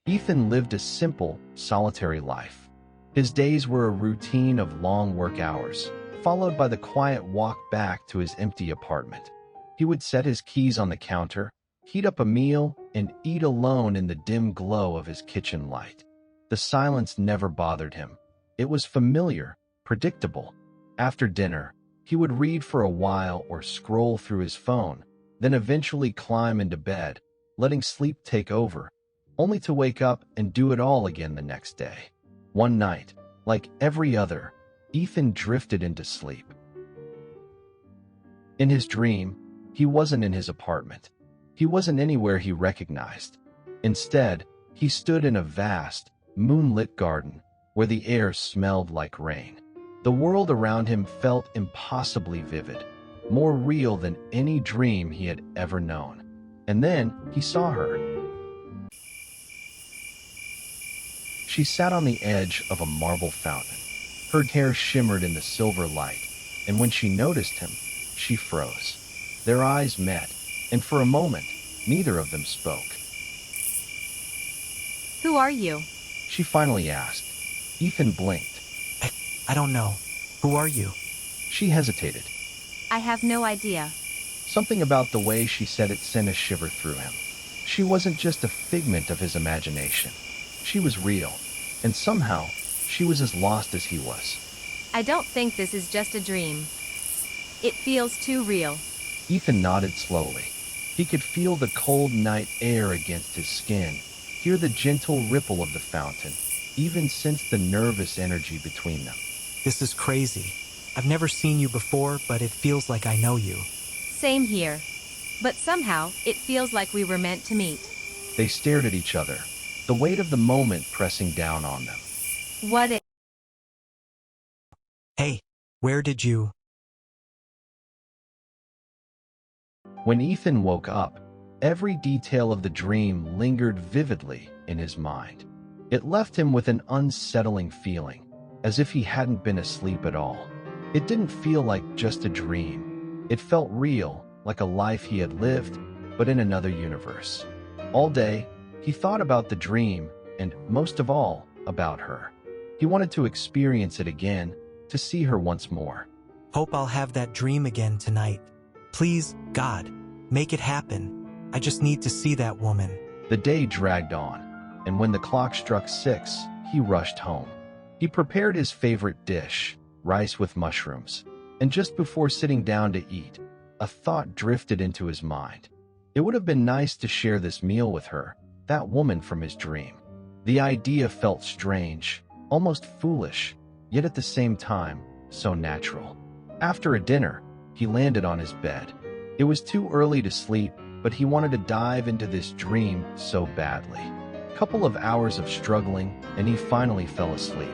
Ethan lived a simple, solitary life. His days were a routine of long work hours, followed by the quiet walk back to his empty apartment. He would set his keys on the counter, heat up a meal, and eat alone in the dim glow of his kitchen light. The silence never bothered him. It was familiar, predictable. After dinner, he would read for a while or scroll through his phone, then eventually climb into bed, letting sleep take over, only to wake up and do it all again the next day. One night, like every other, Ethan drifted into sleep. In his dream, he wasn't in his apartment. He wasn't anywhere he recognized. Instead, he stood in a vast, moonlit garden where the air smelled like rain. The world around him felt impossibly vivid, more real than any dream he had ever known. And then he saw her. She sat on the edge of a marble fountain. Her hair shimmered in the silver light, and when she noticed him, she froze. Their eyes met, and for a moment, neither of them spoke. Who are you? She finally asked. Ethan blinked. I don't know. Who are you? She hesitated. I have no idea. Something about the way she said it sent a shiver through him. She wasn't just a figment of his imagination. She was real, and somehow, she was as lost as he was. I don't think this is just a dream. It feels too real. Ethan nodded slowly. He could feel the cold night air against his skin, hear the gentle ripple of the fountain, even sense the nervous energy between them. This is crazy. I've never seen you before, but it feels like I know you. Same here. But somehow, it feels like we were meant to meet. They stared at each other, the weight of the moment pressing down on them. What if... Hey, where did you... When Ethan woke up, every detail of the dream lingered vividly in his mind. It left him with an unsettling feeling, as if he hadn't been asleep at all. It didn't feel like just a dream. It felt real, like a life he had lived, but in another universe. All day, he thought about the dream, and most of all, about her. He wanted to experience it again, to see her once more. Hope I'll have that dream again tonight. Please, God, make it happen. I just need to see that woman. The day dragged on, and when the clock struck 6, he rushed home. He prepared his favorite dish, rice with mushrooms, and just before sitting down to eat, a thought drifted into his mind. It would have been nice to share this meal with her, that woman from his dream. The idea felt strange, almost foolish, yet at the same time, so natural. After a dinner, he landed on his bed. It was too early to sleep, but he wanted to dive into this dream so badly. A couple of hours of struggling, and he finally fell asleep.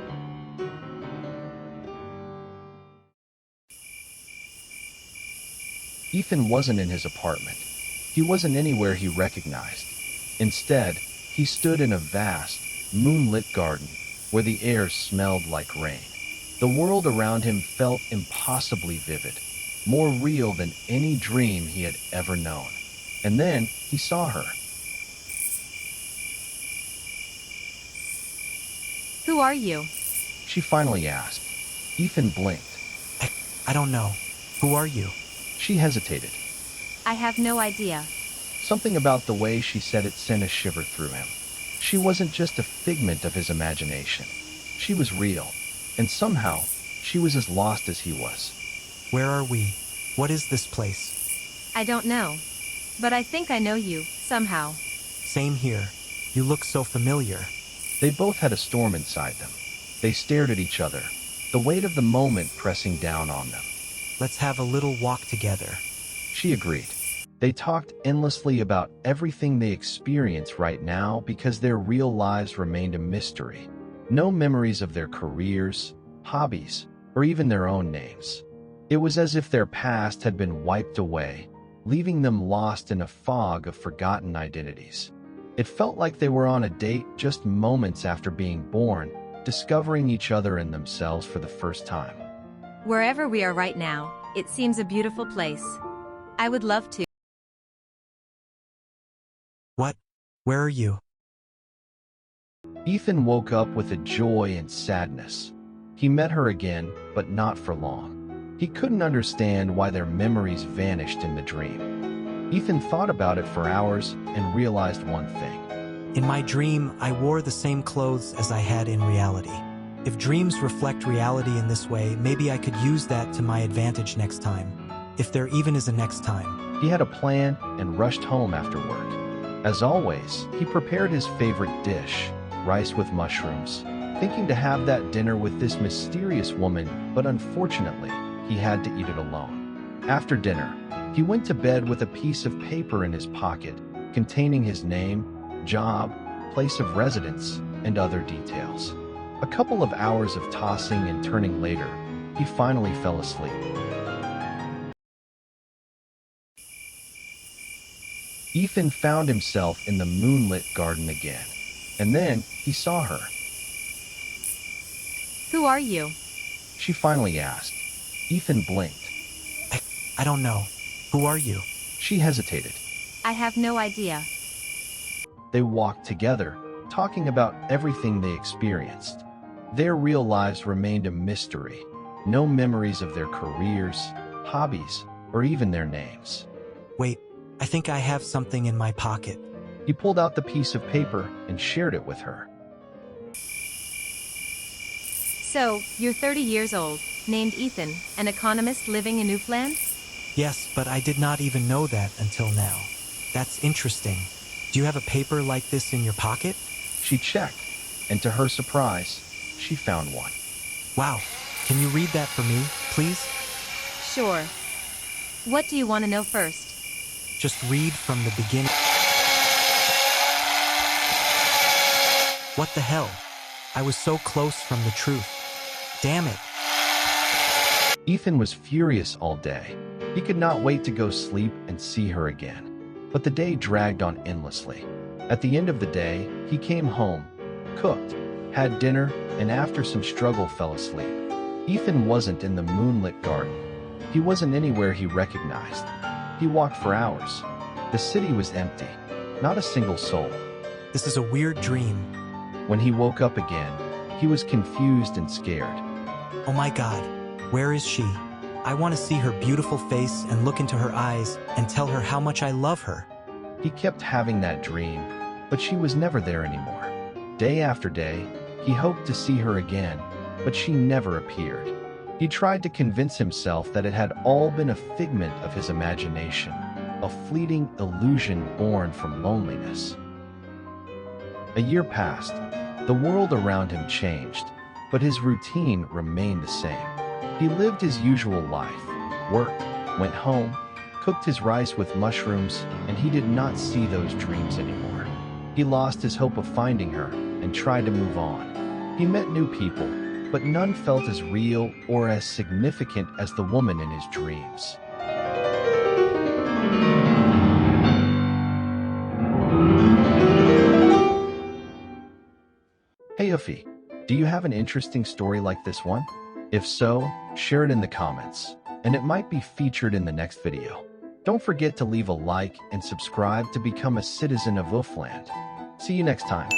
Ethan wasn't in his apartment. He wasn't anywhere he recognized. Instead, he stood in a vast, moonlit garden where the air smelled like rain. The world around him felt impossibly vivid, more real than any dream he had ever known. And then he saw her. Who are you? She finally asked. Ethan blinked. I don't know. Who are you? She hesitated. I have no idea. Something about the way she said it sent a shiver through him. She wasn't just a figment of his imagination. She was real, and somehow, she was as lost as he was. Where are we? What is this place? I don't know. But I think I know you, somehow. Same here. You look so familiar. They both had a storm inside them. They stared at each other, the weight of the moment pressing down on them. Let's have a little walk together. She agreed. They talked endlessly about everything they experience right now because their real lives remained a mystery. No memories of their careers, hobbies, or even their own names. It was as if their past had been wiped away, leaving them lost in a fog of forgotten identities. It felt like they were on a date just moments after being born, discovering each other and themselves for the first time. Wherever we are right now, it seems a beautiful place. I would love to. What? Where are you? Ethan woke up with a joy and sadness. He met her again, but not for long. He couldn't understand why their memories vanished in the dream. Ethan thought about it for hours and realized one thing. In my dream, I wore the same clothes as I had in reality. If dreams reflect reality in this way, maybe I could use that to my advantage next time. If there even is a next time. He had a plan and rushed home after work. As always, he prepared his favorite dish, rice with mushrooms, thinking to have that dinner with this mysterious woman, but unfortunately, he had to eat it alone. After dinner, he went to bed with a piece of paper in his pocket, containing his name, job, place of residence, and other details. A couple of hours of tossing and turning later, he finally fell asleep. Ethan found himself in the moonlit garden again, and then he saw her. Who are you? She finally asked. Ethan blinked. I don't know. Who are you? She hesitated. I have no idea. They walked together, talking about everything they experienced. Their real lives remained a mystery. No memories of their careers, hobbies, or even their names. Wait, I think I have something in my pocket. He pulled out the piece of paper and shared it with her. So, you're 30 years old, named Ethan, an economist living in Oofland? Yes, but I did not even know that until now. That's interesting. Do you have a paper like this in your pocket? She checked, and to her surprise, she found one. Wow, can you read that for me, please? Sure. What do you want to know first? Just read from the beginning. What the hell? I was so close from the truth. Damn it. Ethan was furious all day. He could not wait to go sleep and see her again. But the day dragged on endlessly. At the end of the day, he came home, cooked, had dinner, and after some struggle fell asleep. Ethan wasn't in the moonlit garden. He wasn't anywhere he recognized. He walked for hours. The city was empty. Not a single soul. This is a weird dream. When he woke up again, he was confused and scared. Oh my God, where is she? I want to see her beautiful face and look into her eyes and tell her how much I love her. He kept having that dream, but she was never there anymore. Day after day, he hoped to see her again, but she never appeared. He tried to convince himself that it had all been a figment of his imagination, a fleeting illusion born from loneliness. A year passed. The world around him changed, but his routine remained the same. He lived his usual life, worked, went home, cooked his rice with mushrooms, and he did not see those dreams anymore. He lost his hope of finding her and tried to move on. He met new people, but none felt as real or as significant as the woman in his dreams. Hey Uffy, do you have an interesting story like this one? If so, share it in the comments, and it might be featured in the next video. Don't forget to leave a like and subscribe to become a citizen of Oofland. See you next time.